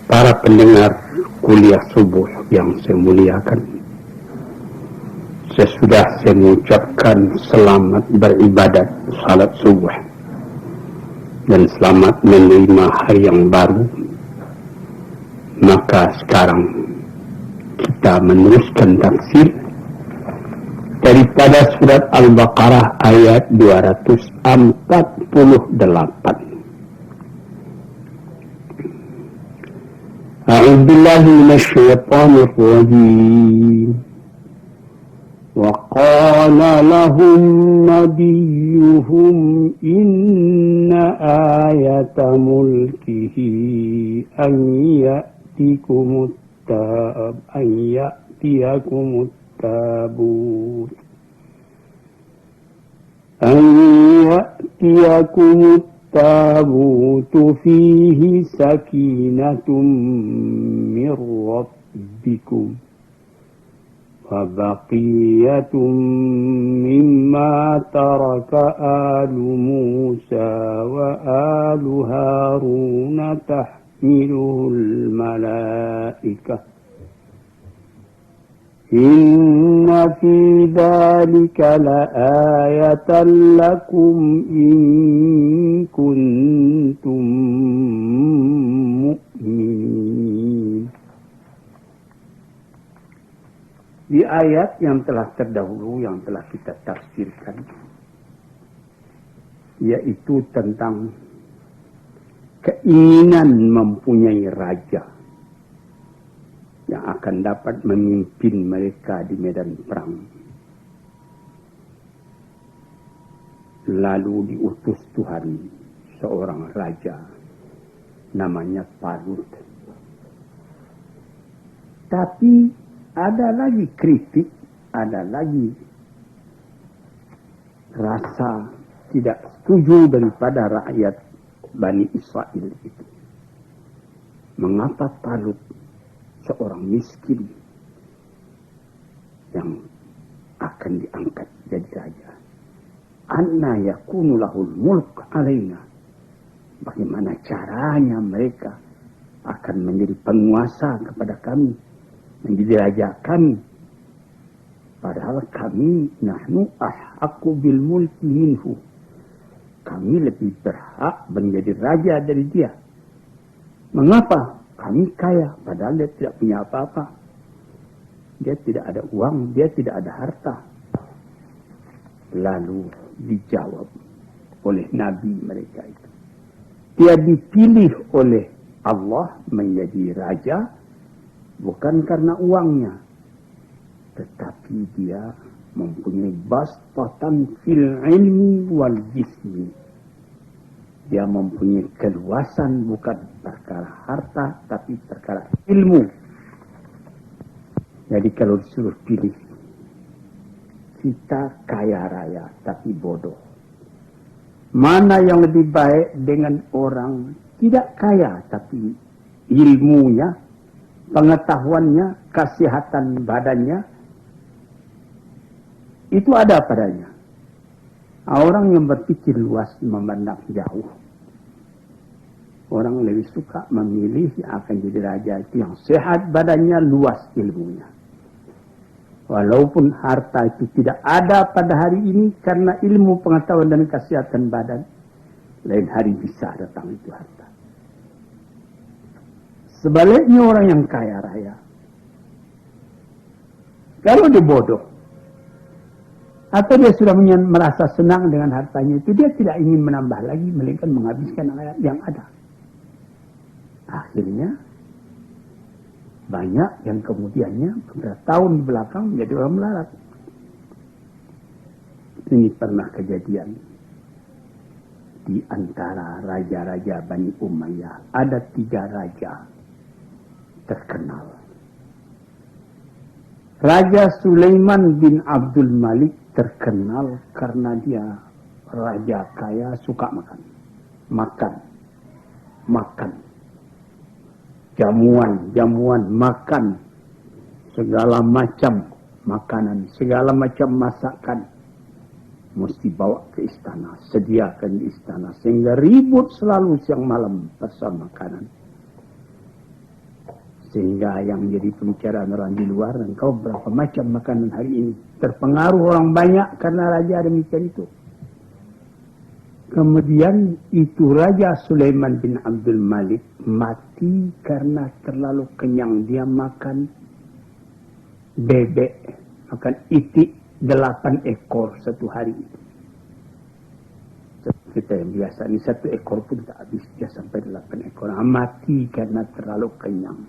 Para pendengar kuliah subuh yang saya muliakan, sesudah saya mengucapkan selamat beribadat salat subuh dan selamat menerima hari yang baru, maka sekarang kita meneruskan tafsir daripada surat Al-Baqarah ayat 248. أعوذ بالله من الشيطان الرجيم وقال لهم نبيهم إن آية ملكه أن يأتيكم التابوت فيه سكينة من ربكم وبقية مما ترك آل موسى وآل هارون تحمله الملائكة إن في ذلك لآية لكم إن كنتم مؤمنين. Di ayat yang telah terdahulu yang telah kita tafsirkan, yaitu tentang keinginan mempunyai raja yang akan dapat memimpin mereka di medan perang. Lalu diutus Tuhan seorang raja namanya Talut. Tapi ada lagi kritik, ada lagi rasa tidak setuju daripada rakyat Bani Israel itu. Mengapa Talut, seorang miskin yang akan diangkat jadi raja? Anna yakunu lahul mulk alaina. Bagaimana caranya mereka akan menjadi penguasa kepada kami, menjadi raja kami? Padahal kami nahnu ahqqu bil mulki minhu. Kami lebih berhak menjadi raja dari dia. Mengapa? Kami kaya, padahal dia tidak punya apa-apa. Dia tidak ada uang, dia tidak ada harta. Lalu dijawab oleh Nabi mereka itu. Dia dipilih oleh Allah menjadi raja, bukan karena uangnya. Tetapi dia mempunyai bastatan fil ilmi wal jismi. Dia mempunyai keluasan bukan perkara harta, tapi perkara ilmu. Jadi kalau disuruh pilih, kita kaya raya tapi bodoh. Mana yang lebih baik dengan orang tidak kaya tapi ilmunya, pengetahuannya, kesehatan badannya, itu ada padanya. Orang yang berpikir luas, memandang jauh, orang lebih suka memilih yang akan jadi raja itu yang sehat badannya, luas ilmunya. Walaupun harta itu tidak ada pada hari ini, karena ilmu, pengetahuan dan kesehatan badan, lain hari bisa datang itu harta. Sebaliknya orang yang kaya raya, kalau dia bodoh, atau dia sudah merasa senang dengan hartanya itu, dia tidak ingin menambah lagi, melainkan menghabiskan yang ada. Akhirnya banyak yang kemudiannya beberapa tahun belakang menjadi orang melarat. Ini pernah kejadian di antara raja-raja Bani Umayyah. Ada 3 raja terkenal. Raja Sulaiman bin Abdul Malik terkenal karena dia raja kaya, suka makan. Jamuan, makan segala macam makanan, segala macam masakan mesti bawa ke istana, sediakan di istana, sehingga ribut selalu siang malam pasal makanan. Sehingga yang jadi pembicaraan orang di luar, engkau berapa macam makanan hari ini. Terpengaruh orang banyak karena raja demikian itu. Kemudian itu Raja Sulaiman bin Abdul Malik mati karena terlalu kenyang. Dia makan bebek, makan itik 8 ekor satu hari itu. Kita yang biasa ini 1 ekor pun tak habis, dia sampai 8 ekor. Mati karena terlalu kenyang.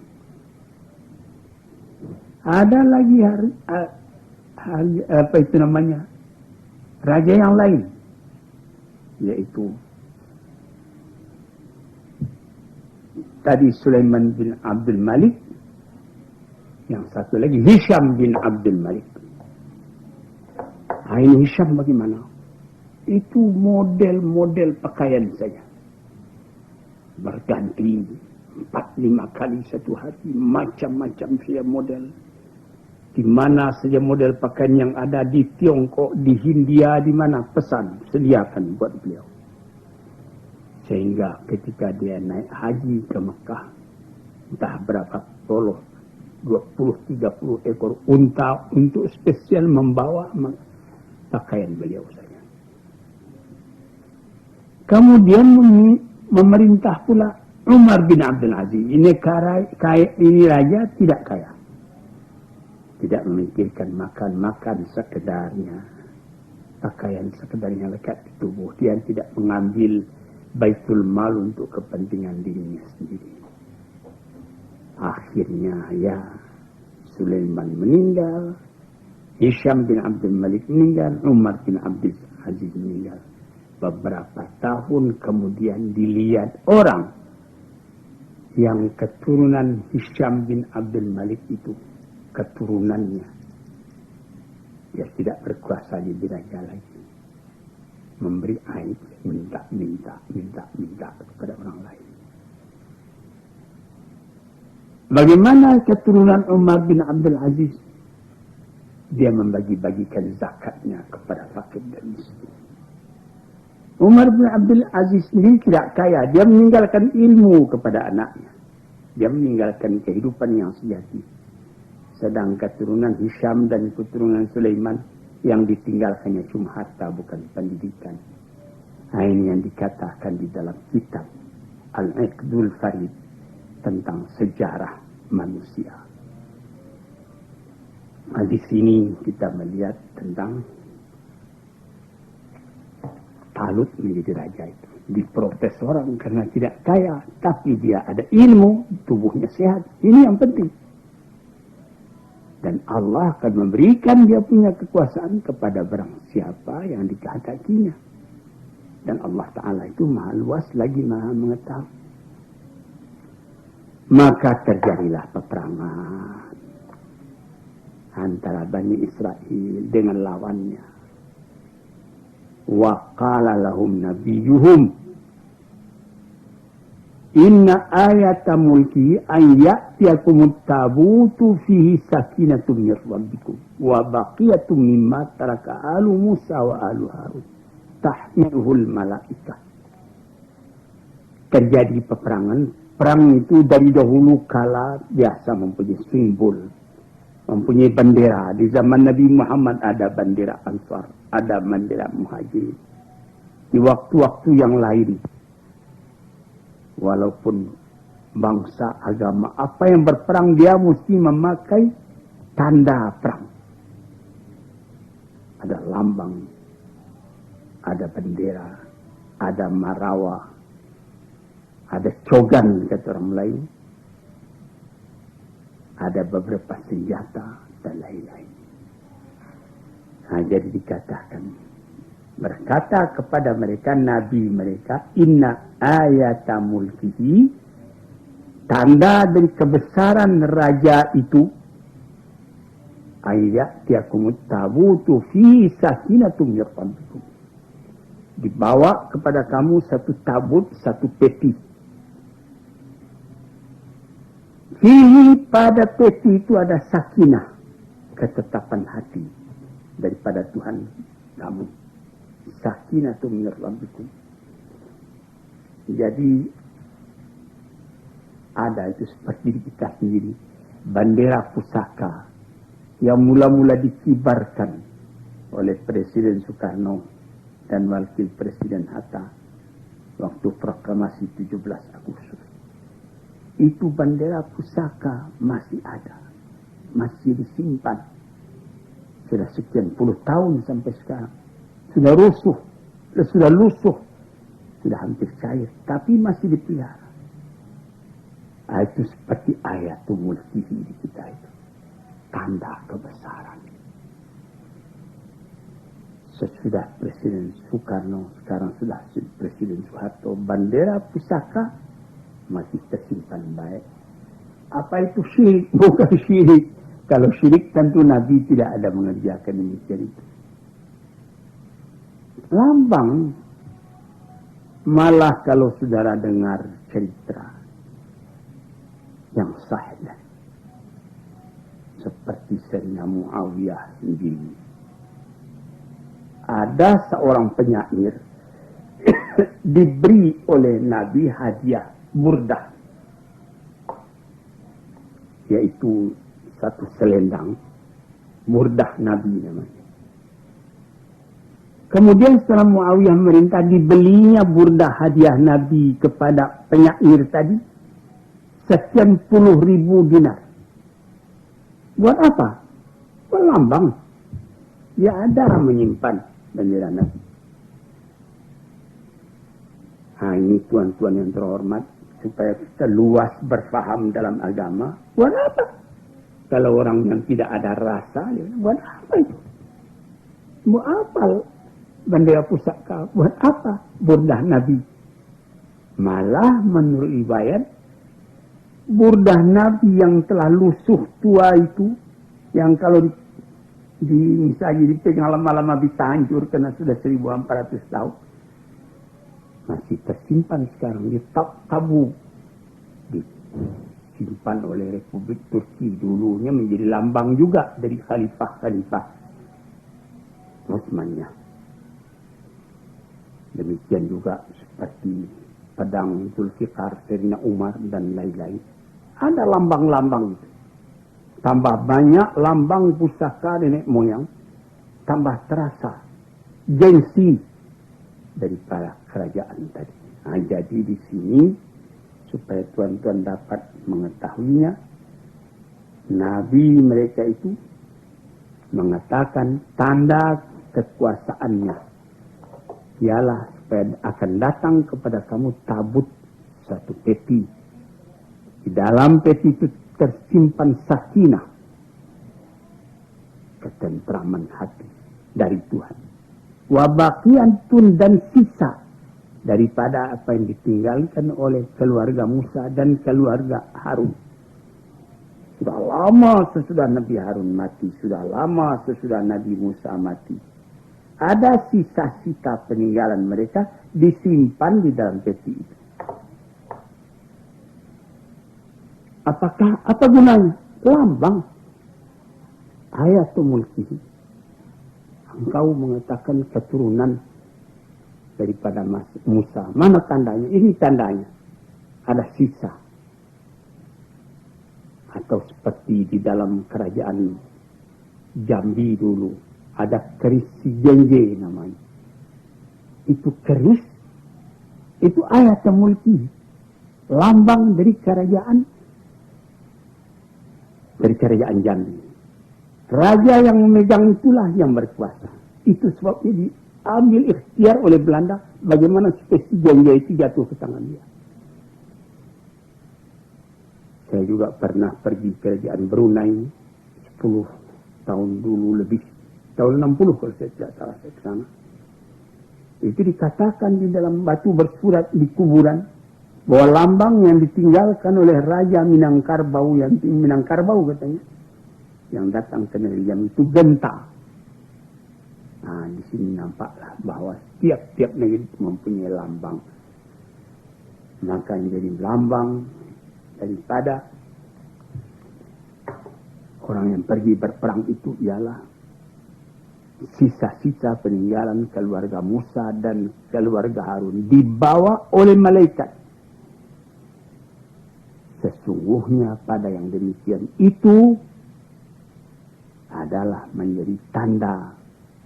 Ada lagi apa itu namanya, raja yang lain, yaitu tadi Sulaiman bin Abdul Malik, yang satu lagi Hisham bin Abdul Malik. Ini Hisham bagaimana? Itu model-model pakaian saja, berganti 4-5 kali satu hari, macam-macam saja model. Di mana saja model pakaian yang ada di Tiongkok, di Hindia, di mana pesan, sediakan buat beliau. Sehingga ketika dia naik haji ke Mekah, entah berapa puluh, 20-30 ekor unta untuk spesial membawa pakaian beliau saja. Kemudian memerintah pula Umar bin Abdul Aziz. Ini raja tidak kaya. Tidak memikirkan makan sekedarnya. Pakaian sekedarnya lekat di tubuh. Dia tidak mengambil baitul mal untuk kepentingan dirinya sendiri. Akhirnya ya Sulaiman meninggal. Hisham bin Abdul Malik meninggal. Umar bin Abdul Aziz meninggal. Beberapa tahun kemudian dilihat orang yang keturunan Hisham bin Abdul Malik itu, keturunannya, dia tidak berkuasa di raja lagi, memberi aib, minta kepada orang lain. Bagaimana keturunan Umar bin Abdul Aziz? Dia membagi-bagikan zakatnya kepada fakir dan miskin. Umar bin Abdul Aziz sendiri tidak kaya. Dia meninggalkan ilmu kepada anaknya. Dia meninggalkan kehidupan yang sejati. Sedang keturunan Hisham dan keturunan Sulaiman yang ditinggalkannya cuma harta, bukan pendidikan. Nah, ini yang dikatakan di dalam kitab Al-Iqdul Farid tentang sejarah manusia. Nah, di sini kita melihat tentang Talut menjadi raja itu. Diprotes orang karena tidak kaya, tapi dia ada ilmu, tubuhnya sehat. Ini yang penting. Dan Allah akan memberikan dia punya kekuasaan kepada barang siapa yang dikehendakinya. Dan Allah Ta'ala itu maha luas lagi maha mengetahui. Maka terjadilah peperangan antara Bani Israel dengan lawannya. Wa qala lahum nabiyuhum inna ayata mulki an ya'tiyakumut tabutu fihi sakinatun min rabbikum wa baqiyatun mimma taraka alu Musa wa alu Harun tahmiluhul malaikah. Terjadi peperangan. Perang itu dari dahulu kala biasa mempunyai simbol, mempunyai bendera. Di zaman Nabi Muhammad ada bendera Ansar, ada bendera Muhajir. Di waktu-waktu yang lain, walaupun bangsa, agama, apa yang berperang, dia mesti memakai tanda perang. Ada lambang, ada bendera, ada marawah, ada cogan kata orang lain, ada beberapa senjata dan lain-lain. Nah, jadi dikatakan, berkata kepada mereka, Nabi mereka, inna ayata mulkihi, tanda dari kebesaran raja itu, ayat tiakumut tabutu fi sakinatum min rabbikum. Dibawa kepada kamu satu tabut, satu peti. Fihi, pada peti itu ada sakinah, ketetapan hati daripada Tuhan kamu. Sakinah itu min rabbikum. Jadi ada itu seperti di kita sendiri. Bendera pusaka yang mula-mula dikibarkan oleh Presiden Soekarno dan Wakil Presiden Hatta waktu proklamasi 17 Agustus. Itu bendera pusaka masih ada, masih disimpan. Sudah sekian puluh tahun sampai sekarang. Sudah lusuh, sudah hampir cair, tapi masih dipelihara. Itu seperti ayatul mulki di kita itu. Tanda kebesaran. Sesudah Presiden Soekarno, sekarang sudah Presiden Soeharto, bendera pusaka masih tersimpan baik. Apa itu syirik? Bukan syirik. Kalau syirik tentu Nabi tidak ada mengerjakan demikian itu. Lambang, malah kalau saudara dengar cerita yang sahih seperti Sayyidina Muawiyah sendiri, ada seorang penyair diberi oleh Nabi hadiah burdah, yaitu satu selendang burdah Nabi namanya. Kemudian setelah Muawiyah merintah dibelinya burdah hadiah Nabi kepada penyair tadi sekian puluh ribu dinar. Buat apa? Buat lambang. Ya ada menyimpan bendera Nabi. Ini tuan-tuan yang terhormat, supaya kita luas berfaham dalam agama. Buat apa? Kalau orang yang tidak ada rasa, buat apa itu? Buat apa bendera pusaka? Buat apa burdah Nabi? Malah menurut riwayat, burdah Nabi yang telah lusuh tua itu, yang kalau misalnya dipegang lama-lama bisa hancur karena sudah 1400 tahun, masih tersimpan sekarang di tabu, disimpan oleh Republik Turki. Dulunya menjadi lambang juga dari khalifah-khalifah Utsmaniyah. Demikian juga seperti pedang Zulfikar, Sayyidina Umar dan lain-lain. Ada lambang-lambang itu. Tambah banyak lambang pusaka nenek moyang, tambah terasa gengsi daripada kerajaan tadi. Jadi di sini supaya tuan-tuan dapat mengetahuinya, Nabi mereka itu mengatakan tanda kekuasaannya ialah supaya akan datang kepada kamu tabut satu peti. Di dalam peti itu tersimpan sakinah, ketentraman hati dari Tuhan. Wabaqiantun dan sisa daripada apa yang ditinggalkan oleh keluarga Musa dan keluarga Harun. Sudah lama sesudah Nabi Harun mati, sudah lama sesudah Nabi Musa mati. Ada sisa-sisa peninggalan mereka disimpan di dalam peti itu. Apa gunanya? Lambang. Ayatul mulki. Engkau mengatakan keturunan daripada Musa. Mana tandanya? Ini tandanya. Ada sisa. Atau seperti di dalam kerajaan Jambi dulu. Ada keris si Genje namanya. Itu keris. Itu ayatul mulki. Lambang dari kerajaan Jambi. Raja yang memegang itulah yang berkuasa. Itu sebabnya diambil ikhtiar oleh Belanda bagaimana spesies Genje itu jatuh ke tangan dia. Saya juga pernah pergi ke kerajaan Brunei 10 tahun dulu lebih. Tahun 60 kalau saya tidak salah saya ke sana. Itu dikatakan di dalam batu bersurat di kuburan bahwa lambang yang ditinggalkan oleh Raja Minangkabau, yang Minangkabau katanya, yang datang ke negeri Jambi itu genta. Nah, di sini nampaklah bahwa tiap-tiap negeri itu mempunyai lambang. Maka yang jadi lambang daripada orang yang pergi berperang itu ialah sisa-sisa peninggalan keluarga Musa dan keluarga Harun dibawa oleh malaikat Sesungguhnya pada yang demikian itu adalah menjadi tanda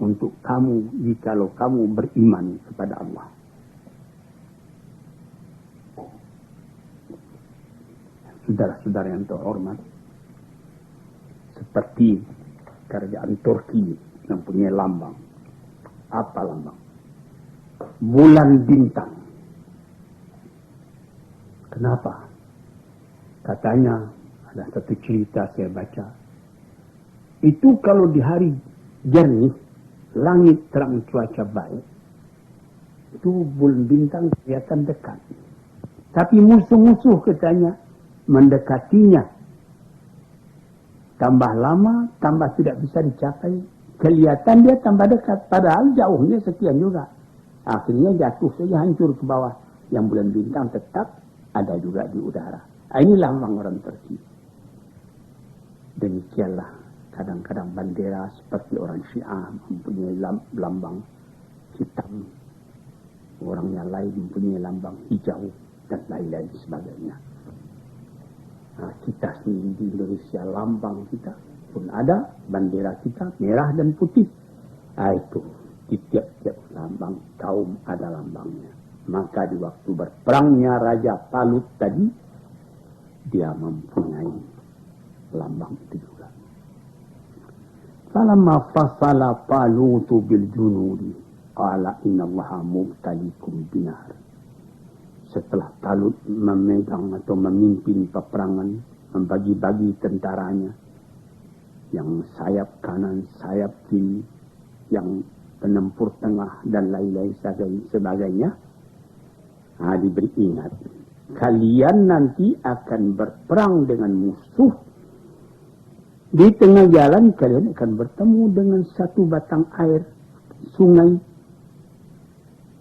untuk kamu jikalau kamu beriman kepada Allah. Saudara-saudara yang terhormat, seperti kerajaan Turki yang punya lambang. Apa lambang? Bulan bintang. Kenapa? Katanya ada satu cerita saya baca. Itu kalau di hari jernih, langit terang cuaca baik, itu bulan bintang kelihatan dekat. Tapi musuh-musuh katanya mendekatinya. Tambah lama, tambah tidak bisa dicapai. Kelihatan dia tambah dekat. Padahal jauhnya sekian juga. Akhirnya jatuh saja, hancur ke bawah. Yang bulan bintang tetap ada juga di udara. Ini lambang orang Turki. Demikianlah kadang-kadang bendera seperti orang Syiah mempunyai lambang hitam. Orang yang lain mempunyai lambang hijau dan lain-lain sebagainya. Nah, kita sendiri di Indonesia, lambang kita pun ada, bendera kita merah dan putih. Nah, itu di tiap-tiap lambang kaum ada lambangnya. Maka di waktu berperangnya Raja Talut tadi, dia mempunyai lambang itu juga. Falamma fasala Talutu bil junudi qala innallaha mubtalikum binar. Setelah Talut memegang atau memimpin peperangan, membagi-bagi tentaranya, yang sayap kanan, sayap kiri, yang penempur tengah dan lain-lain sebagainya, diberi ingat. Kalian nanti akan berperang dengan musuh. Di tengah jalan kalian akan bertemu dengan satu batang air, sungai.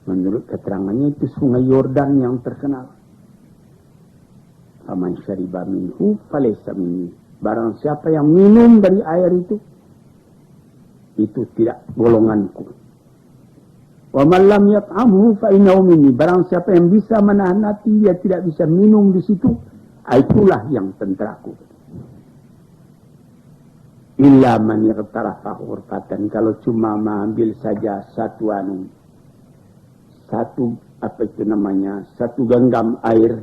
Menurut keterangannya itu sungai Yordan yang terkenal. Faman syariba minhu falaysa minni. Barang siapa yang minum dari air itu tidak golonganku. Wa man lam yat'amhu fa innahu minni. Barang siapa yang bisa menahan hati, dia tidak bisa minum di situ, itulah yang tenteraku. Illa man yaqtarafa ghurfatan. Kalau cuma mengambil saja satu genggam air,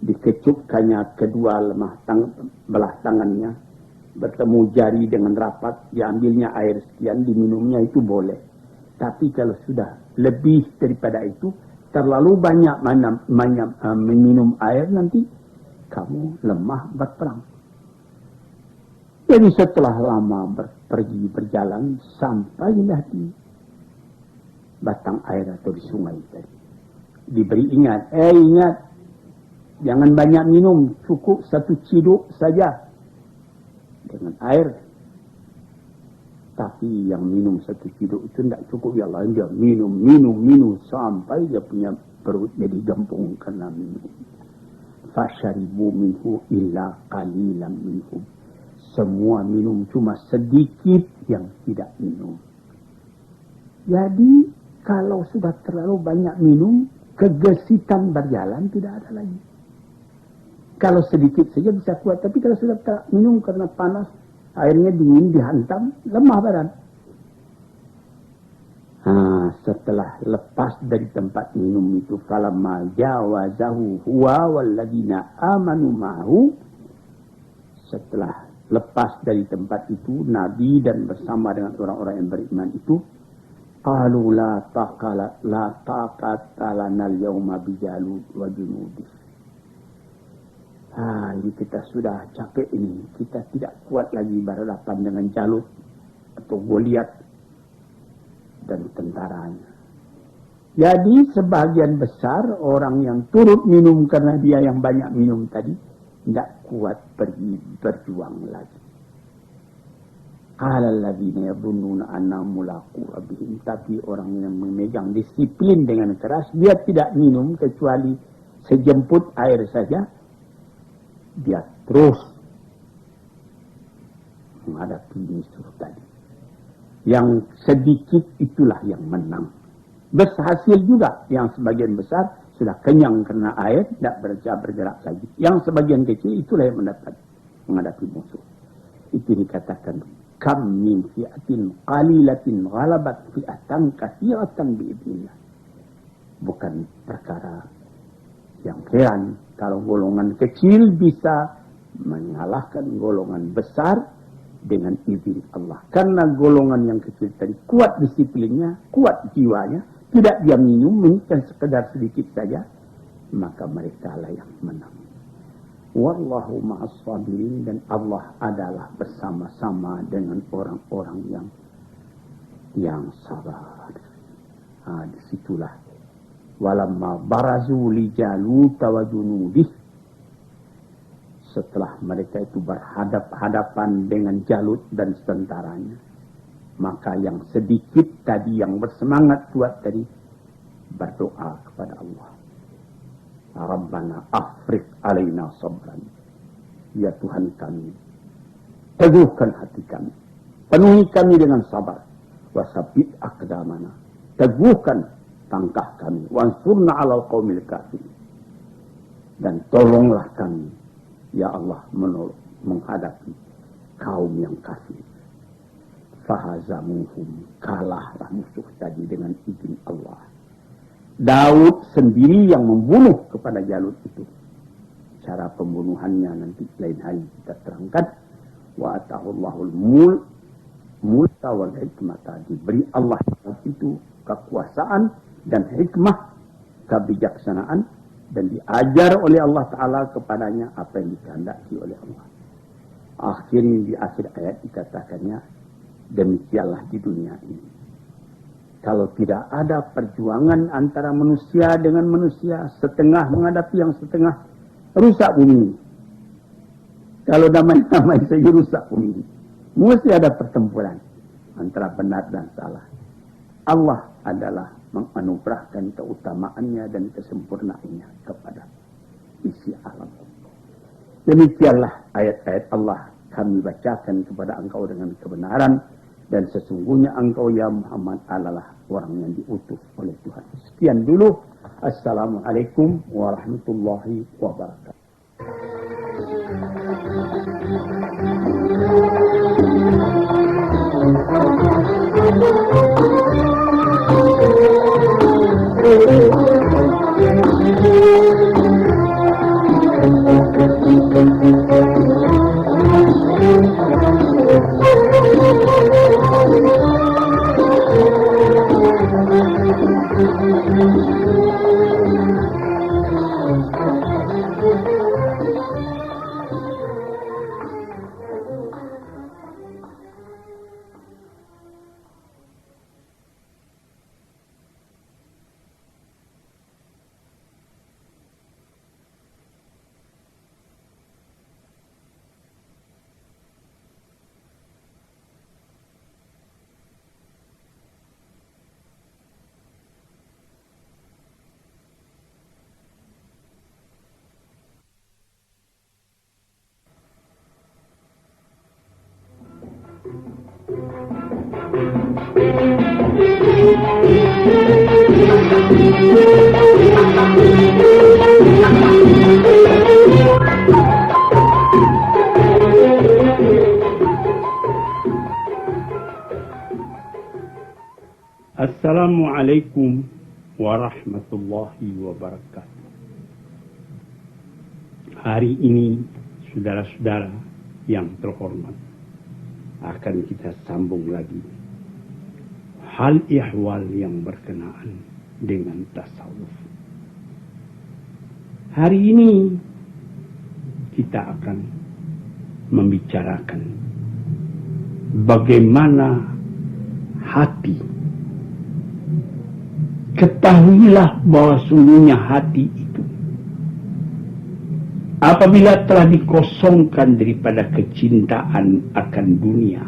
dikecupkannya kedua belah tangannya, bertemu jari dengan rapat, diambilnya air sekian, diminumnya itu boleh. Tapi kalau sudah lebih daripada itu, terlalu banyak minum air, nanti kamu lemah berperang. Jadi setelah lama pergi berjalan, sampailah di batang air atau di sungai tadi. Diberi ingat, ingat, jangan banyak minum, cukup satu ciduk saja dengan air. Tapi yang minum satu ciduk itu tidak cukup, ya Allah, dia minum sampai dia punya perut jadi gempung karena minum. Fasyaribu minhu illa qalilan minhum. Semua minum, cuma sedikit yang tidak minum. Jadi kalau sudah terlalu banyak minum, kegesitan berjalan tidak ada lagi. Kalau sedikit saja bisa kuat, tapi kalau sudah tak minum karena panas, airnya dingin, dihantam, lemah badan. Setelah lepas dari tempat minum itu, falamma jawazahu huwa walladina amanu ma'hu. Setelah lepas dari tempat itu, Nabi dan bersama dengan orang-orang yang beriman itu, qalu la taqata lana al-yawma bijalut wa junudih. Ini kita sudah capek ini. Kita tidak kuat lagi berhadapan dengan Jalut atau Goliat dan tentaranya. Jadi sebagian besar orang yang turut minum karena dia yang banyak minum tadi, tidak kuat pergi berjuang lagi. Qala alladziina yadhunnuna annahum mulaqu rabbihim. Tapi orang yang memegang disiplin dengan keras, dia tidak minum kecuali sejemput air saja. Dia terus menghadapi musuh tadi. Yang sedikit itulah yang menang. Berhasil juga yang sebagian besar sudah kenyang karena air, tidak bergerak lagi. Yang sebagian kecil itulah yang menghadapi musuh. Itu dikatakan kam min fi'atin qalilatin ghalabat fi'atan katsiratan bi'idznillah. Bukan perkara yang heran kalau golongan kecil bisa mengalahkan golongan besar dengan izin Allah. Karena golongan yang kecil tadi kuat disiplinnya, kuat jiwanya, tidak dia minum dan sekedar sedikit saja, maka mereka lah yang menang. Wallahu ma'as sabirin, dan Allah adalah bersama-sama dengan orang-orang yang sabar. Disitulah walamma barazu li Jalut wa junudih, setelah mereka itu berhadap-hadapan dengan Jalut dan tentaranya, maka yang sedikit tadi yang bersemangat kuat tadi berdoa kepada Allah, Rabbana afriq alaina sabran, ya Tuhan kami, teguhkan hati kami, penuhi kami dengan sabar, wasabbit aqdamana, teguhkan langkah kami, wansurna alal qaumil kafirin, dan tolonglah kami ya Allah menghadapi kaum yang kafir. Fahazamuhum, kalahlah musuh tadi dengan izin Allah. Daud sendiri yang membunuh kepada Jalut itu. Cara pembunuhannya nanti lain hari kita terangkan. Wa atahullahul mulka wal hikmata, diberi Allah itu kekuasaan dan hikmah, kebijaksanaan, dan diajar oleh Allah Ta'ala kepadanya apa yang dikehendaki oleh Allah. Akhirnya di akhir ayat dikatakannya, demikianlah di dunia ini. Kalau tidak ada perjuangan antara manusia dengan manusia, setengah menghadapi yang setengah, rusak bumi. Kalau damai-damai saja rusak bumi. Mesti ada pertempuran antara benar dan salah. Allah adalah menganugerahkan keutamaannya dan kesempurnaannya kepada isi alam. Demikianlah ayat-ayat Allah kami bacakan kepada engkau dengan kebenaran, dan sesungguhnya engkau ya Muhammad adalah orang yang diutus oleh Tuhan. Sekian dulu. Assalamualaikum warahmatullahi wabarakatuh. Assalamualaikum warahmatullahi wabarakatuh. Hari ini, saudara-saudara yang terhormat, akan kita sambung lagi hal ihwal yang berkenaan dengan tasawuf. Hari ini kita akan membicarakan bagaimana hati. Ketahuilah bahwa sungguhnya hati itu apabila telah dikosongkan daripada kecintaan akan dunia,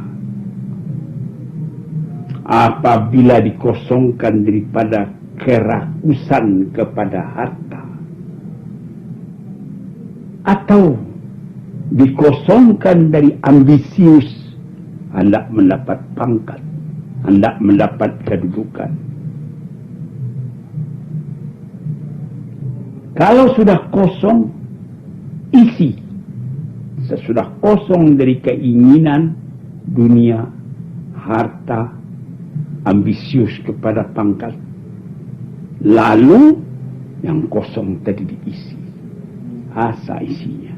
apabila dikosongkan daripada kerakusan kepada harta, atau dikosongkan dari ambisius, hendak mendapat pangkat, hendak mendapat kedudukan, Kalau sudah kosong, isi. Sesudah kosong dari keinginan dunia, harta, ambisius kepada pangkat, lalu yang kosong tadi diisi. Asa isinya.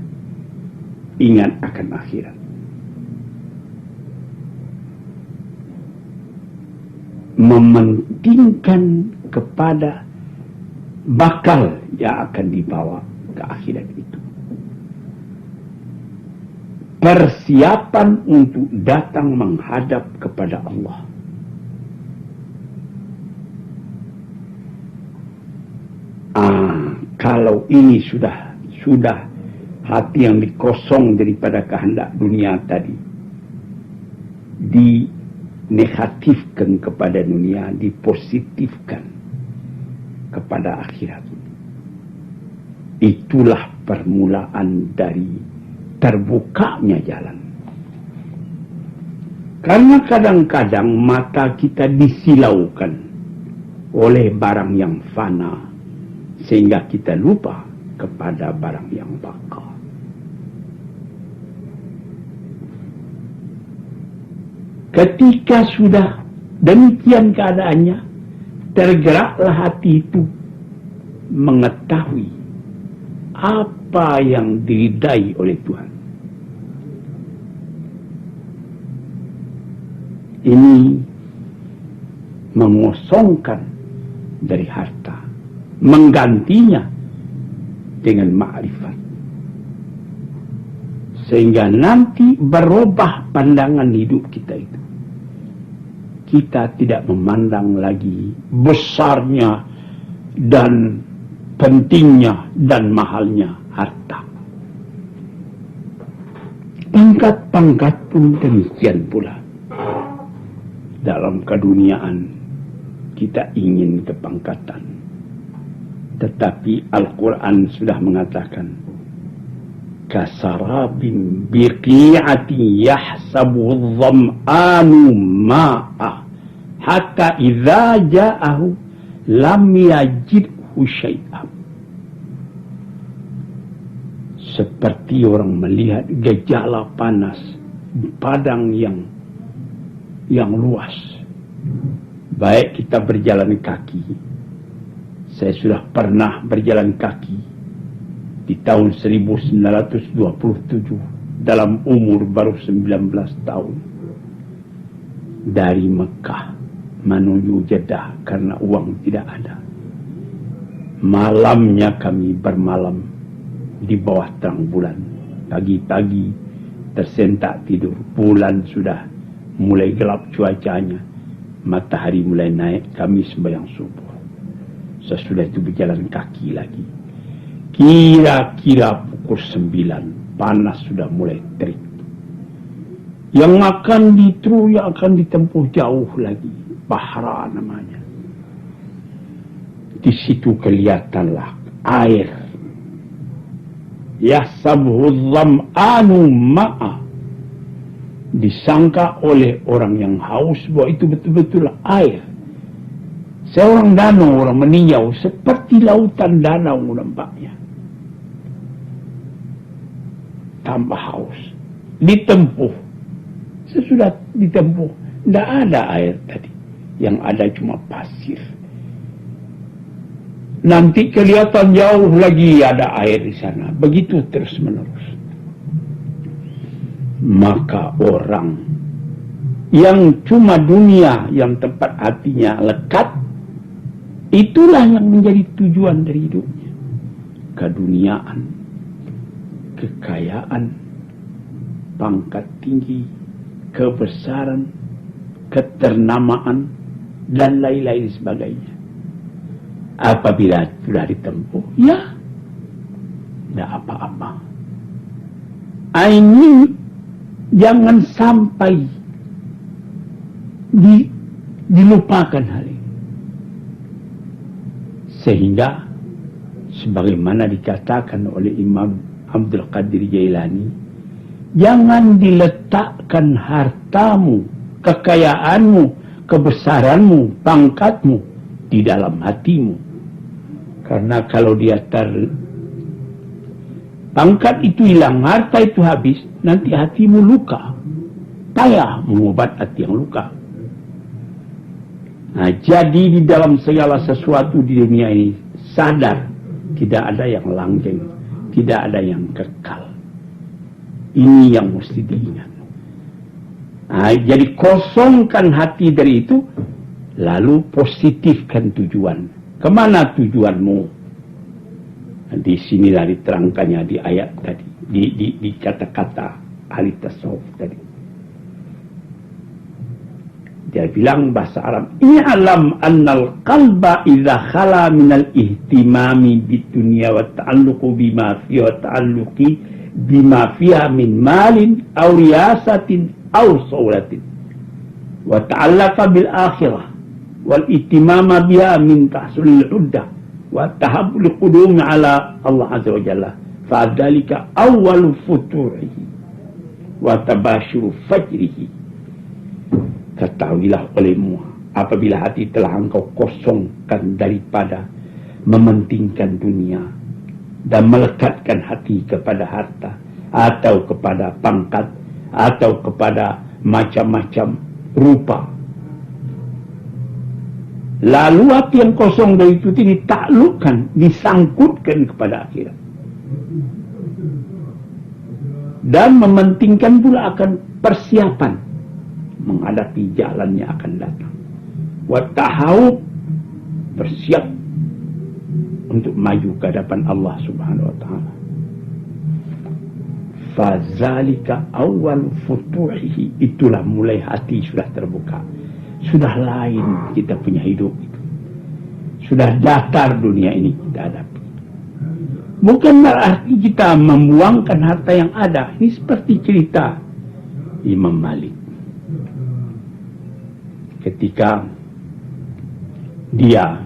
Ingat akan akhirat. Mementingkan kepada bakal yang akan dibawa ke akhirat itu. Persiapan untuk datang menghadap kepada Allah. Kalau ini sudah hati yang dikosong daripada kehendak dunia tadi, dinegatifkan kepada dunia, dipositifkan kepada akhirat. Itulah permulaan dari terbukanya jalan. Karena kadang-kadang mata kita disilaukan oleh barang yang fana, sehingga kita lupa kepada barang yang bakal. Ketika sudah demikian keadaannya, tergeraklah hati itu mengetahui apa yang diridai oleh Tuhan. Ini mengosongkan dari harta, menggantinya dengan ma'rifat. Sehingga nanti berubah pandangan hidup kita itu. Kita tidak memandang lagi besarnya dan pentingnya dan mahalnya harta. Pangkat-pangkat pun demikian pula. Dalam keduniaan kita ingin kepangkatan. Tetapi Al-Quran sudah mengatakan, kasarabin biqi'ati yahsabu dham'anu ma'a hatta idza ja'ahu lam yajidhu syai'an. Seperti orang melihat gejala panas di padang yang luas. Baik kita berjalan kaki. Saya sudah pernah berjalan kaki di tahun 1927 dalam umur baru 19 tahun. Dari Mekah menuju Jeddah karena uang tidak ada. Malamnya kami bermalam di bawah terang bulan. Pagi-pagi tersentak tidur. Bulan sudah mulai gelap cuacanya. Matahari mulai naik, kami sembahyang subuh. Sesudah itu berjalan kaki lagi. Kira-kira pukul 9, panas sudah mulai terik. Yang akan ditempuh jauh lagi. Bahra namanya. Di situ kelihatanlah air. Yahsabuhu dham'anu ma'a. Disangka oleh orang yang haus bahwa itu betul-betul air. Seorang danau, orang meninjau seperti lautan danau nampaknya. Tambah haus. Ditempuh. Sesudah ditempuh, tidak ada air tadi. Yang ada cuma pasir. Nanti kelihatan jauh lagi ada air di sana. Begitu terus menerus. Maka orang yang cuma dunia, yang tempat hatinya lekat, itulah yang menjadi tujuan dari hidupnya. Keduniaan, kekayaan, pangkat tinggi, kebesaran, keternamaan, dan lain-lain sebagainya. Apabila sudah ditempuh, ya, tidak apa-apa. Ini jangan sampai dilupakan hal ini. Sehingga sebagaimana dikatakan oleh Imam Abdul Qadir Jailani, jangan diletakkan hartamu, kekayaanmu, kebesaranmu, pangkatmu di dalam hatimu. Karena kalau dia pangkat itu hilang, harta itu habis, nanti hatimu luka. Payah mengobat hati yang luka. Nah, jadi di dalam segala sesuatu di dunia ini, sadar, tidak ada yang langgeng, tidak ada yang kekal. Ini yang mesti diingat. Nah, jadi kosongkan hati dari itu, lalu positifkan tujuan. Kemana tujuanmu? Di sinilah diterangkannya di ayat tadi, di kata-kata ahli tasawuf tadi. Dia bilang bahasa Arab, i'lam annal qalba idza khala minal ihtimami bidunya wa ta'alluqu bima fiha wa ta'alluqi bima fiha min malin aw riyasatin aw sawlatin wa ta'allaqa bil akhirah wal ihtimama biha min tahsulil uddah wa tahabbul qudumi ala Allah azza wa jalla fa dzalika awwalu futuhihi wa tabashuru fajrihi. Ketahuilah olehmu, apabila hati telah engkau kosongkan daripada mementingkan dunia dan melekatkan hati kepada harta atau kepada pangkat atau kepada macam-macam rupa, lalu hati yang kosong dari itu ditaklukkan, disangkutkan kepada akhirat dan mementingkan pula akan persiapan menghadapi jalannya akan datang. Watahau, bersiap untuk maju ke hadapan Allah Subhanahu wa taala. Fazalika awal futuhihi, itulah mulai hati sudah terbuka. Sudah lain kita punya hidup itu. Sudah datar dunia ini kita hadapi. Bukan berarti kita membuangkan harta yang ada. Ini seperti cerita Imam Malik. Ketika dia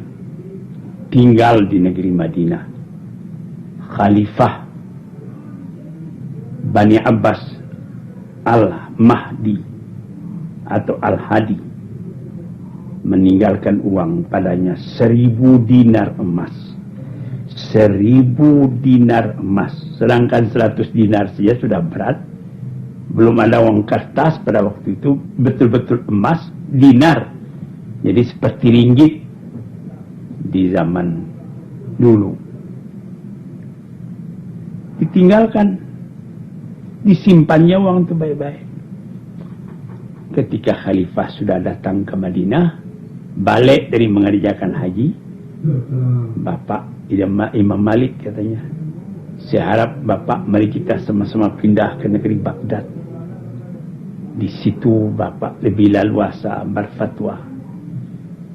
tinggal di negeri Madinah, Khalifah Bani Abbas Al-Mahdi atau Al-Hadi meninggalkan uang padanya 1000 dinar emas. 1000 dinar emas. Sedangkan 100 dinar saja sudah berat. Belum ada uang kertas pada waktu itu, betul-betul emas, dinar. Jadi seperti ringgit di zaman dulu. Ditinggalkan, disimpannya uang itu baik-baik. Ketika khalifah sudah datang ke Madinah, balik dari mengerjakan haji, Bapak Imam Malik katanya, saya harap Bapak mari kita sama-sama pindah ke negeri Baghdad. Di situ Bapak lebih leluasa berfatwa.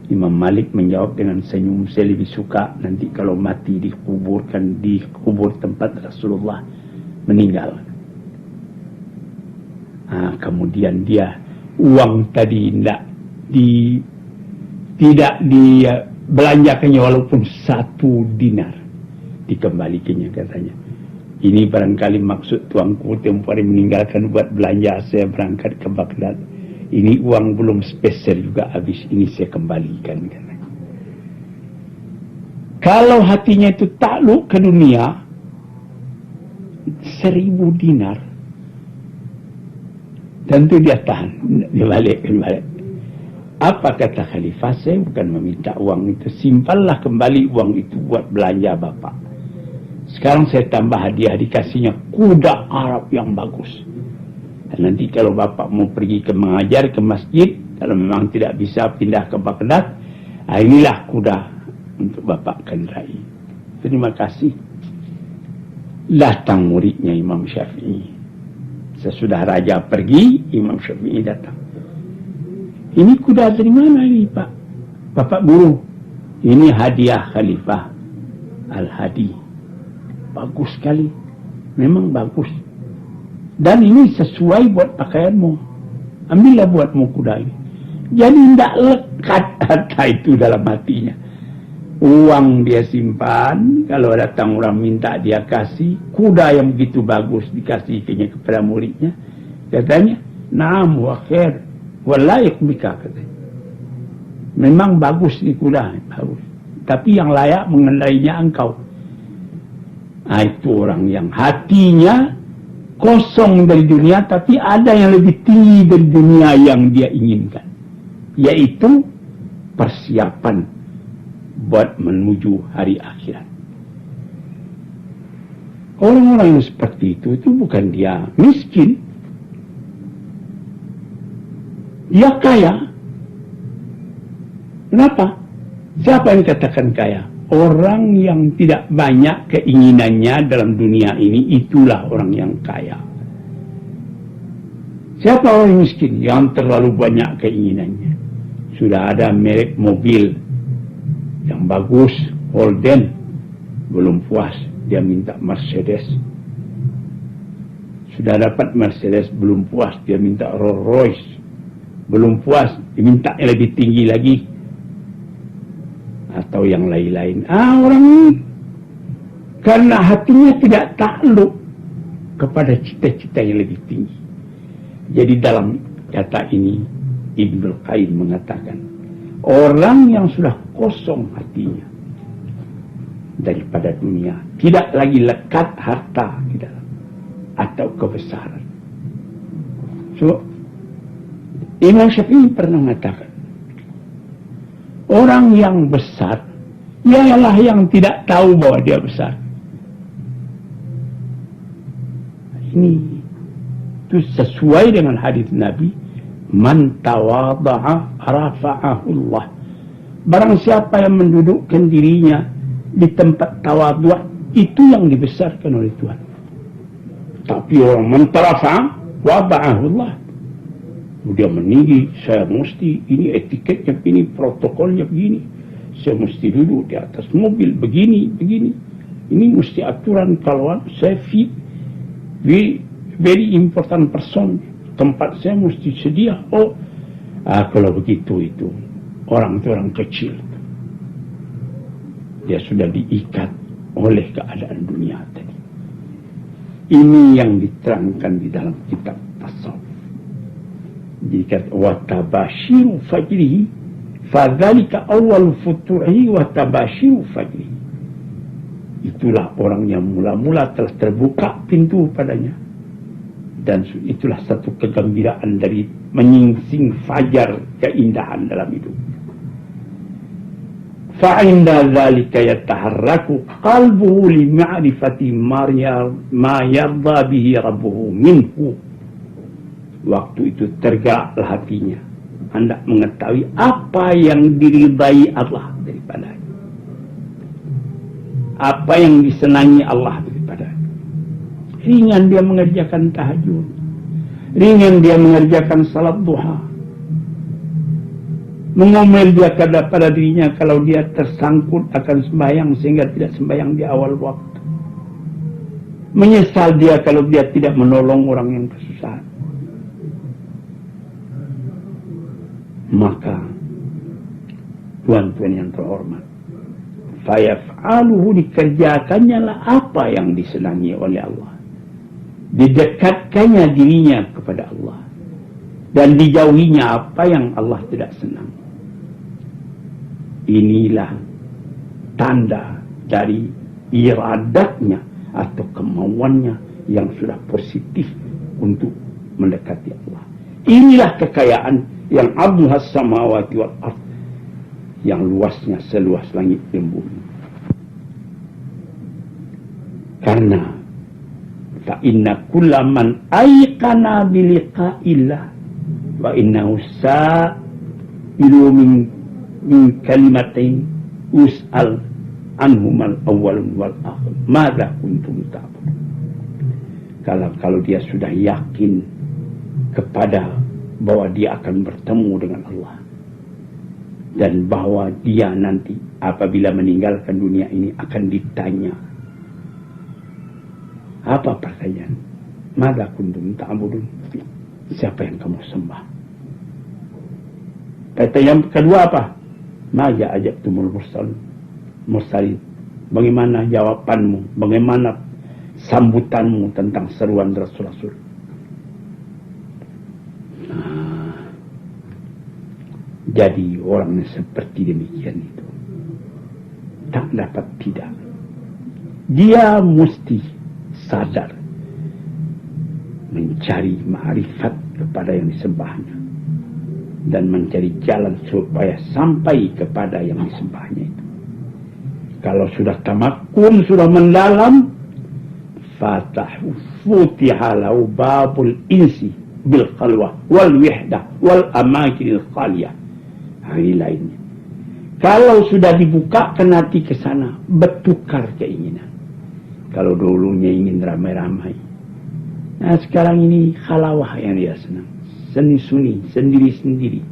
Imam Malik menjawab dengan senyum, saya lebih suka nanti kalau mati dikuburkan di kubur tempat Rasulullah meninggal. Kemudian dia uang tadi tidak dibelanjakannya walaupun 1 dinar, dikembalikannya katanya. Ini barangkali maksud tuanku tempoh hari meninggalkan buat belanja, saya berangkat ke Baghdad. Ini uang belum spesial juga habis, ini saya kembalikan. Kalau hatinya itu takluk ke dunia, 1000 dinar, tentu dia tahan, dia balik. Apa kata khalifah? Saya bukan meminta uang itu, simpanlah kembali uang itu buat belanja Bapak. Sekarang saya tambah hadiah, dikasihnya kuda Arab yang bagus. Dan nanti kalau Bapak mau pergi ke mengajar ke masjid, kalau memang tidak bisa pindah ke Baghdad, inilah kuda untuk Bapak kendarai. Terima kasih. Datang muridnya Imam Syafi'i. Sesudah raja pergi, Imam Syafi'i datang. Ini kuda dari mana ini Pak? Bapak guru, ini hadiah Khalifah Al-Hadi. Bagus sekali, memang bagus. Dan ini sesuai buat pakaianmu. Ambillah buatmu kuda ini. Jadi tidak lekat harta itu dalam hatinya. Uang dia simpan, kalau datang orang minta dia kasih. Kuda yang begitu bagus dikasihnya kepada muridnya. Katanya, "Naam wa khair, wa laik bika," katanya. Memang bagus ni kuda, bagus. tapi yang layak mengendalinya engkau. Nah, itu orang yang hatinya kosong dari dunia, tapi ada yang lebih tinggi dari dunia yang dia inginkan, yaitu persiapan buat menuju hari akhirat. Orang-orang yang seperti itu bukan dia miskin, dia kaya. Kenapa? Siapa yang katakan kaya? Orang yang tidak banyak keinginannya dalam dunia ini, itulah orang yang kaya. Siapa orang miskin? Yang terlalu banyak keinginannya. Sudah ada merek mobil yang bagus, Holden, belum puas, dia minta Mercedes. Sudah dapat Mercedes, belum puas, dia minta Rolls Royce. Belum puas, diminta yang lebih tinggi lagi, atau yang lain-lain. Orang ini karena hatinya tidak takluk kepada cita-cita yang lebih tinggi. Jadi dalam kata ini Ibnul Qayyim mengatakan, orang yang sudah kosong hatinya daripada dunia, tidak lagi lekat harta di dalam atau kebesaran. So, Imam Syafi'i pernah mengatakan, orang yang besar ialah yang tidak tahu bahwa dia besar. Ini itu sesuai dengan hadis Nabi, man tawadha'a rafa'ahu Allah. Barang siapa yang mendudukkan dirinya di tempat tawadhu', itu yang dibesarkan oleh Tuhan. Tapi orang man tarafa'a wada'ahu Allah, dia meninggi, saya mesti, ini etiketnya begini, protokolnya begini, saya mesti duduk di atas mobil begini. Ini mesti aturan kalau saya fit, very important person, tempat saya mesti sedia. Kalau begitu itu orang kecil, dia sudah diikat oleh keadaan dunia tadi. Ini yang diterangkan di dalam kitab tasawuf. Jika watabashiru fajrihi fadzalika awal futuhi watabashiru fajrihi, itulah orang yang mula-mula telah terbuka pintu padanya, dan itulah satu kegembiraan dari menyingsing fajar, keindahan dalam hidup. Fa'inda dzalika yataharraku qalbuhu li ma'rifati ma yarda bihi rabbuhu minhu. Waktu itu tergeraklah hatinya, hendak mengetahui apa yang diridai Allah daripadanya, apa yang disenangi Allah daripadanya. Ringan dia mengerjakan tahajud, ringan dia mengerjakan salat duha. Mengomel dia pada dirinya kalau dia tersangkut akan sembahyang sehingga tidak sembahyang di awal waktu. Menyesal dia kalau dia tidak menolong orang yang kesusahan. Maka tuan-tuan yang terhormat, fayaf'aluhu, dikerjakannya lah apa yang disenangi oleh Allah, didekatkannya dirinya kepada Allah, dan dijauhinya apa yang Allah tidak senang. Inilah tanda dari iradatnya atau kemauannya yang sudah positif untuk mendekati Allah. Inilah kekayaan yang abduhas samawati wal ardh, yang luasnya seluas langit dan bumi. Karena fa inna kullaman ayqana biliqa'illah wa innahu sa'ilu min kalimatain us'al anhumal awwalun wal akhir madza kuntum ta'budun. Kalau dia sudah yakin kepada bahwa dia akan bertemu dengan Allah, dan bahwa dia nanti apabila meninggalkan dunia ini akan ditanya, apa pertanyaan? Madza kuntum ta'budun? Siapa yang kamu sembah? Kata yang kedua apa? Maja ajabtumul mursalin. Bagaimana jawabanmu? Bagaimana sambutanmu tentang seruan Rasul-Rasul? Jadi orang seperti demikian itu tak dapat tidak. Dia mesti sadar mencari ma'rifat kepada yang disembahnya dan mencari jalan supaya sampai kepada yang disembahnya itu. Kalau sudah tamakun, sudah mendalam, futiha lahu babul insi bil khalwah wal wihdah wal amakinil khaliyah. Hari lainnya. Kalau sudah dibukakan hati ke sana, bertukar keinginan. Kalau dulunya ingin ramai-ramai, nah sekarang ini khalawah yang dia senang. Seni-suni, sendiri-sendiri.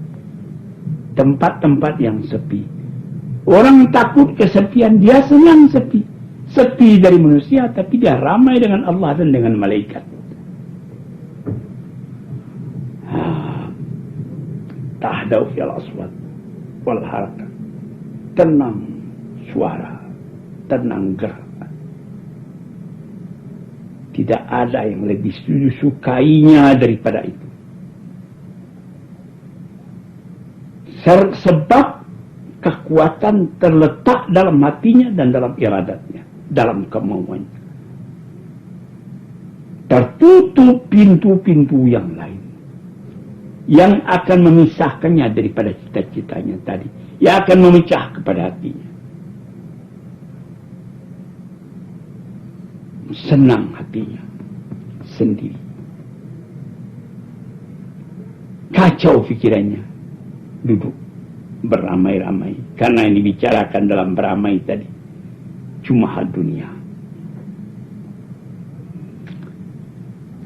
Tempat-tempat yang sepi. Orang takut kesepian, dia senang sepi. Sepi dari manusia, tapi dia ramai dengan Allah dan dengan malaikat. Tahdau fil aswat wal harakat. Tenang suara, tenang gerak. Tidak ada yang lebih sukainya daripada itu. Sebab kekuatan terletak dalam hatinya dan dalam iradatnya, dalam kemauannya. Tertutup pintu-pintu yang lain yang akan memisahkannya daripada cita-citanya tadi, yang akan memecah kepada hatinya. Senang hatinya sendiri, kacau pikirannya, duduk beramai-ramai, karena yang dibicarakan dalam beramai tadi cuma hal dunia.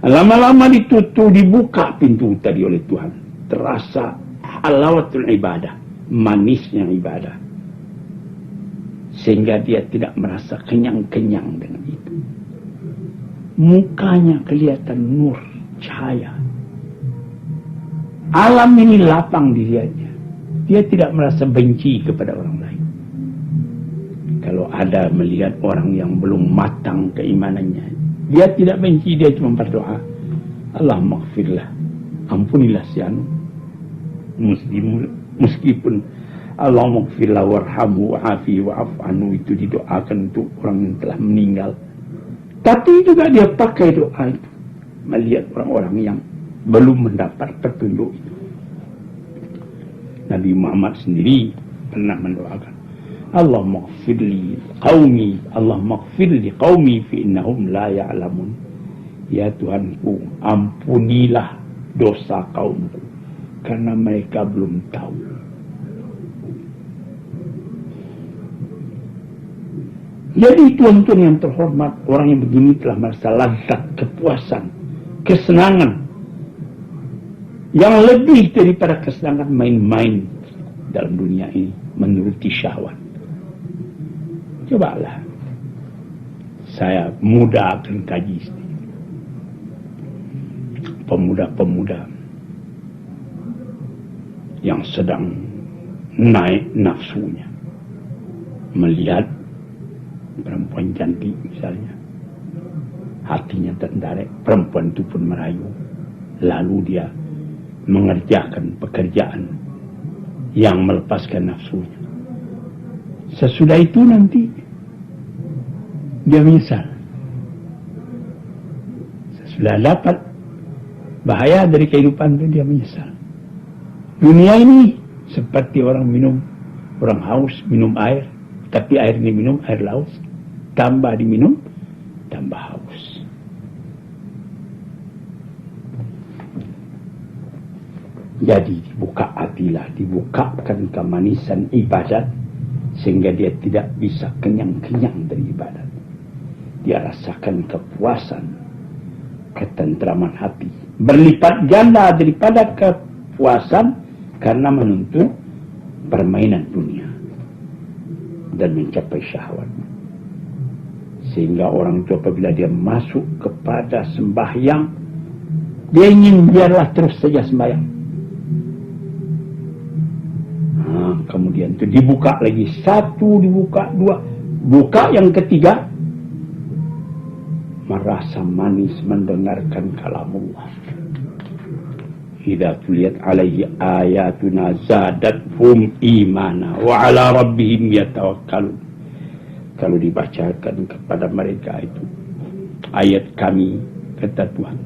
Lama-lama ditutup, dibuka pintu tadi oleh Tuhan, terasa halawatul ibadah, manisnya ibadah, sehingga dia tidak merasa kenyang-kenyang dengan itu. Mukanya kelihatan nur, cahaya. Alam ini lapang dirinya. Dia tidak merasa benci kepada orang lain. Kalau ada melihat orang yang belum matang keimanannya, dia tidak benci, dia cuma berdoa, Allah maghfirlah, ampunilah si anu. Meskipun Allah maghfirlah warhamhu wa'afi wa'af anhu itu didoakan untuk orang yang telah meninggal, tapi juga dia pakai doa itu melihat orang-orang yang belum mendapat petunjuk itu. Nabi Muhammad sendiri pernah mendoakan, Allah maghfirli qaumi, Allah maghfirli qaumi fi innahum la ya'lamun. Ya Tuhanku, ampunilah dosa kaumku karena mereka belum tahu. Jadi tuan-tuan yang terhormat, orang yang begini telah merasa lazat, kepuasan, kesenangan yang lebih daripada kesenangan main-main dalam dunia ini, menuruti syahwat. Cobalah, saya muda akan kaji sedikit. Pemuda-pemuda yang sedang naik nafsunya, melihat perempuan cantik misalnya, hatinya tertarik, perempuan itu pun merayu, lalu dia mengerjakan pekerjaan yang melepaskan nafsunya. Sesudah itu nanti dia menyesal. Sesudah dapat bahaya dari kehidupan itu, dia menyesal. Dunia ini seperti orang minum, orang haus minum air, tapi air ini minum air laut, tambah diminum tambah haus. Jadi dibuka hatilah, dibukakan kemanisan ibadat, sehingga dia tidak bisa kenyang-kenyang dari ibadat. Dia rasakan kepuasan, ketentraman hati, berlipat ganda daripada kepuasan karena menuntut permainan dunia dan mencapai syahwat. Sehingga orang itu apabila dia masuk kepada sembahyang, dia ingin biarlah terus saja sembahyang. Kemudian itu dibuka lagi, satu dibuka, dua, buka yang ketiga, merasa manis mendengarkan kalamullah. Idza tuliyat alaihi ayatuna zadathum imana wa ala rabbihim yatawakkalun. kalau dibacakan kepada mereka itu ayat kami, kata Tuhan,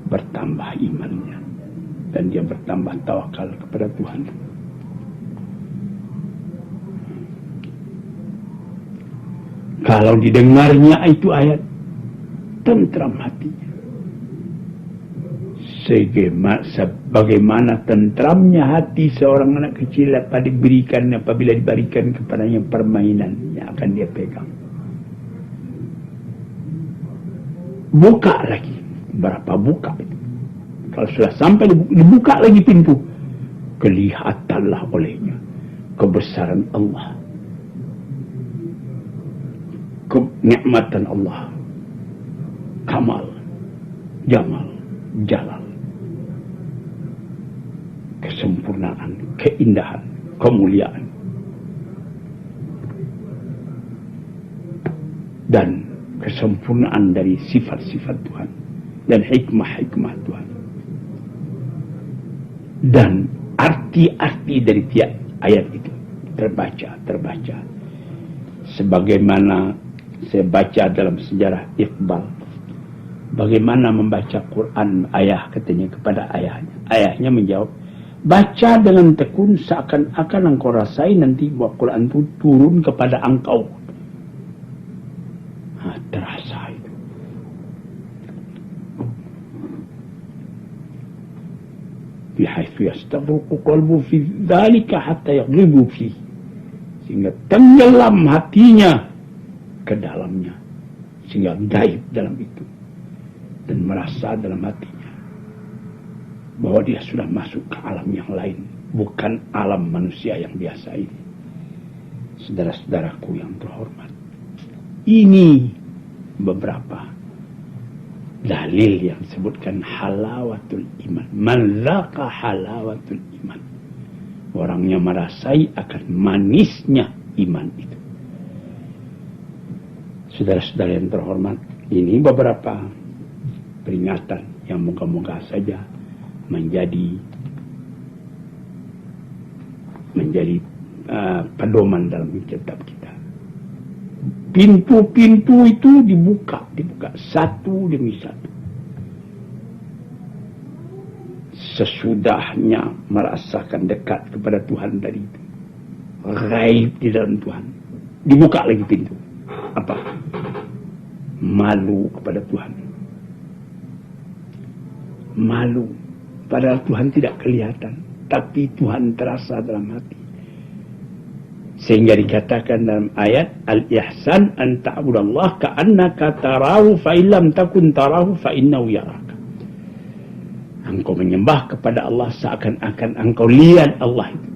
bertambah imannya dan dia bertambah tawakal kepada Tuhan. Kalau didengarnya itu ayat, tentram hatinya. Sebagaimana tentramnya hati seorang anak kecil apabila diberikan kepadanya permainan yang akan dia pegang. Buka lagi. Berapa buka itu? Kalau sudah sampai dibuka lagi pintu, kelihatanlah olehnya kebesaran Allah, kenikmatan Allah, kamal, jamal, jalal, kesempurnaan, keindahan, kemuliaan, dan kesempurnaan dari sifat-sifat Tuhan dan hikmah-hikmah Tuhan. Dan arti-arti dari tiap ayat itu terbaca. Sebagaimana saya baca dalam sejarah Iqbal, bagaimana membaca Quran ayah katanya kepada ayahnya. Ayahnya menjawab, baca dengan tekun seakan-akan engkau rasai nanti bahwa Quran itu turun kepada engkau. Terasa itu. Bihaitsu yastaghriqu qalbu fi dzalika hatta yaghlibu fi, sehingga tenggelam hatinya ke dalamnya, sehingga gaib dalam itu dan merasa dalam hatinya bahwa dia sudah masuk ke alam yang lain, bukan alam manusia yang biasa ini. Saudara-saudaraku yang terhormat, ini beberapa dalil yang disebutkan halawatul iman. Man zaqa halawatul iman, orangnya merasai akan manisnya iman itu. Saudara-saudara yang terhormat, ini beberapa peringatan yang moga-moga saja menjadi pedoman dalam kitab kita. Pintu-pintu itu dibuka satu demi satu. Sesudahnya merasakan dekat kepada Tuhan tadi itu, gaib di dalam Tuhan, dibuka lagi pintu. Apa? Malu kepada Tuhan. Malu. Padahal Tuhan tidak kelihatan, tapi Tuhan terasa dalam hati. Sehingga dikatakan dalam ayat, al-ihsan an ta'budallah ka'annaka tarahu fa illam takun tarahu fa innahu yaraka. Engkau menyembah kepada Allah seakan-akan engkau lihat Allah itu.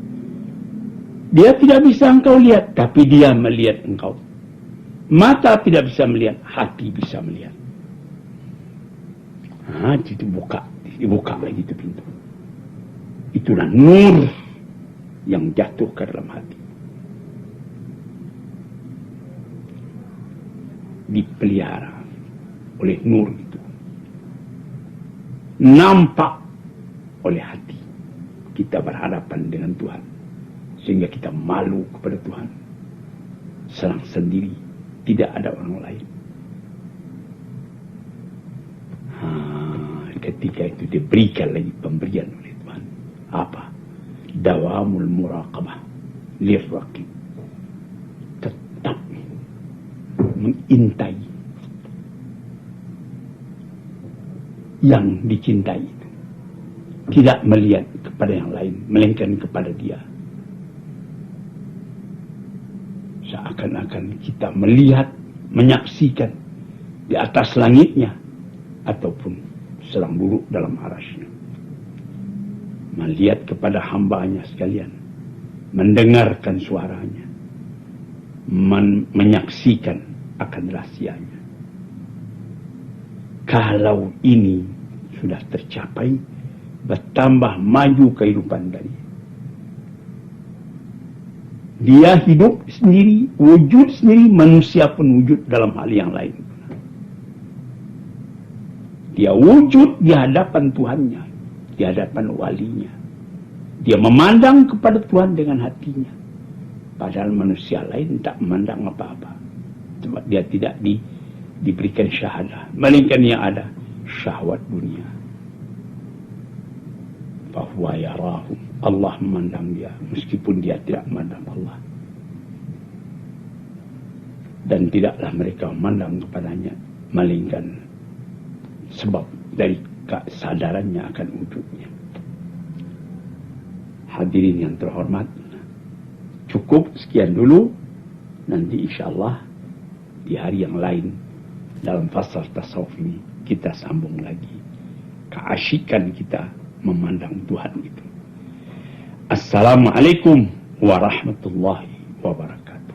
Dia tidak bisa engkau lihat, tapi dia melihat engkau. Mata tidak bisa melihat, hati bisa melihat. Dibuka lagi itu pintu. Itulah nur yang jatuh ke dalam hati. Dipelihara oleh nur itu, nampak oleh hati. Kita berhadapan dengan Tuhan sehingga kita malu kepada Tuhan, serang sendiri, tidak ada orang lain. Ketika itu diberikan lagi pemberian oleh Tuhan. Apa? Dawamul muraqabah lirraqib, tetap mengintai yang dicintai itu, tidak melihat kepada yang lain melainkan kepada dia. Seakan-akan kita melihat, menyaksikan di atas langitnya ataupun sedang duduk dalam arasy-Nya, melihat kepada hamba-Nya sekalian, mendengarkan suaranya, menyaksikan akan rahsia-Nya. Kalau ini sudah tercapai, bertambah maju kehidupan dari dia hidup sendiri, wujud sendiri, manusia pun wujud dalam hal yang lain. Dia wujud di hadapan Tuhannya, di hadapan walinya. Dia memandang kepada Tuhan dengan hatinya. Padahal manusia lain tak memandang apa-apa. Sebab dia tidak diberikan syahadah. Melainkan yang ada syahwat dunia. Fahuwa yarahum. Allah memandang dia. Meskipun dia tidak memandang Allah. Dan tidaklah mereka memandang kepadanya. Melainkan sebab dari kesadarannya akan wujudnya. Hadirin yang terhormat, cukup sekian dulu. Nanti insyaAllah di hari yang lain dalam fasal tasawuf ini kita sambung lagi keasyikan kita memandang Tuhan itu. Assalamualaikum warahmatullahi wabarakatuh.